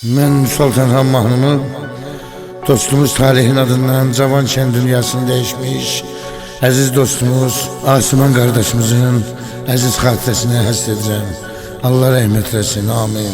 Ben Sultan mahnımı dostumuz Talihin adından Cavan Şen dünyasını değişmiş aziz dostumuz Asuman kardeşimizin aziz hatıresine hasredeceğim. Allah rahmet eylesin. Amin.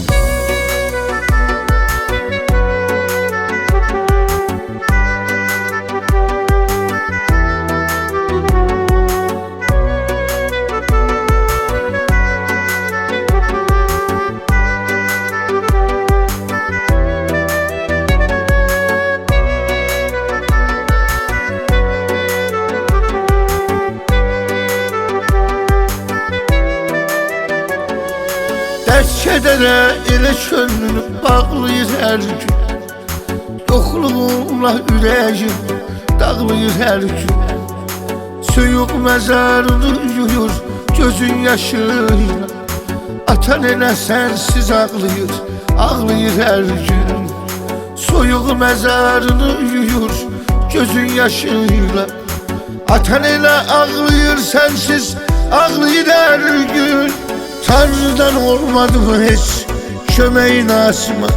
Dert kedere ile könlünü bağlayır her gün. Yokluğunla ürəyim dağlayır her gün. Soyuq məzarını yuyur gözün yaşıyla. Atan elə sensiz ağlayır, ağlayır her gün. Soyuq məzarını yuyur gözün yaşıyla. Atan elə ağlayır sensiz, ağlayır her gün. Tanrı'dan olmadı mı hiç kömeğin asıma?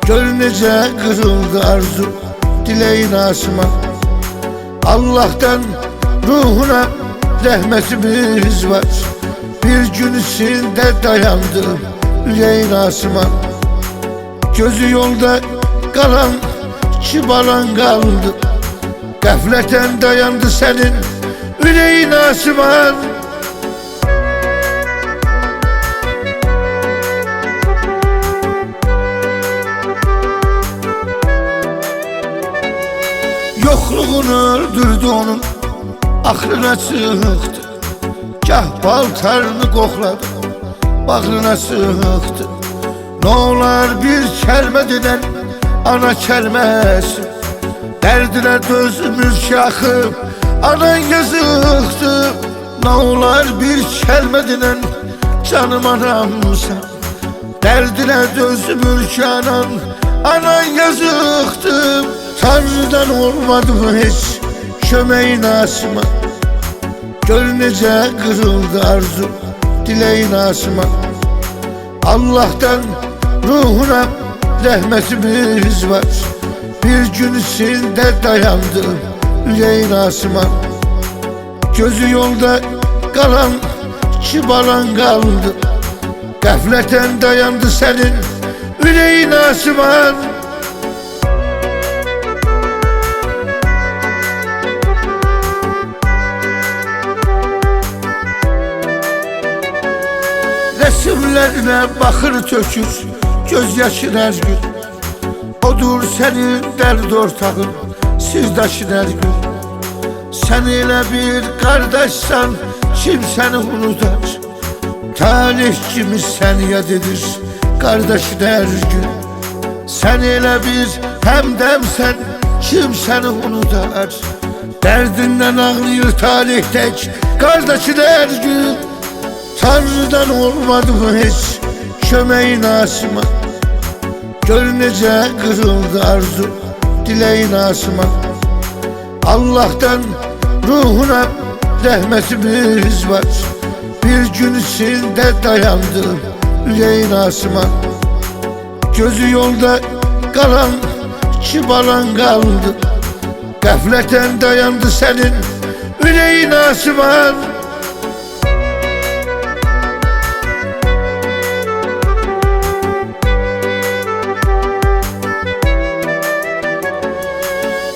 Gör necə kırıldı arzu dileğin asıma. Allah'tan ruhuna rahmetimiz var. Bir gün içinde dayandı yüreğin asıma. Gözü yolda kalan çıbalan kaldı. Gafleten dayandı senin yüreğin asıman. Yokluğunu öldürdü onun aklına çıktı. Gah paltarını kokladı bağrına çıktı. Ne olar bir kelime dinen ana kelmesi. Derdine dözümüz şahı anan yazıktı. Ne olar bir kelime dinen canım anamsa. Derdine dözümüz anan anan yazıktı. Tanrı'dan olmadı mı hiç kömeğin asıma? Gör necə kırıldı arzu dileğin asıma. Allah'tan ruhuna rahmetimiz var. Bir gün içinde dayandı yüreğin asıma. Gözü yolda kalan çıbalan kaldı. Gafleten dayandı senin yüreğin asıman. Resimlerine bakır tökür gözyaşın her gün. Odur senin dert ortağın sirdaşın her gün. Sen ile bir kardeşsen kim seni unutar? Talih kimi sen yad edir kardeşin her gün. Sen ile bir hemdemsen kim seni unutar? Derdinden ağlıyor talih tek kardeşin her gün. Tanrı'dan olmadı mı hiç kömeğin asıma? Gör necə kırıldı arzu dileğin asıma. Allah'tan ruhuna rahmetimiz var. Bir gün içinde dayandı yüreğin asıma. Gözü yolda kalan çıbalan kaldı. Gafleten dayandı senin yüreğin asıman.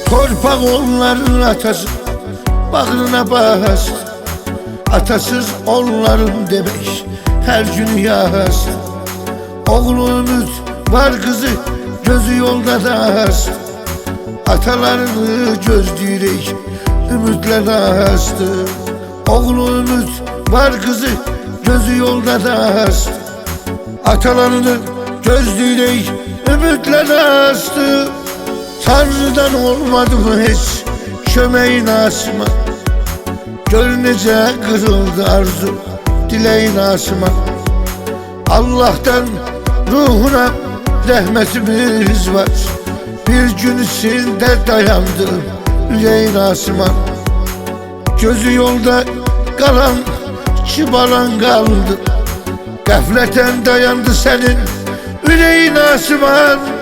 Torpak onların atası bağrına bastı. Atasız onların demek her gün yağsı. Oğlu ümit var kızı gözü yolda dastı. Atalarını gözleyerek ümitler astı. Oğlu ümit var kızı gözü yolda dastı. Atalarını gözleyerek ümitler astı. Tanrı'dan olmadı mı hiç kömeğin asıma? Gör necə kırıldı arzu dileğin asıma. Allah'tan ruhuna rahmetimiz var. Bir gün içinde dayandı yüreğin asıma. Gözü yolda kalan çıbalan kaldı. Gafleten dayandı senin Üreyin asman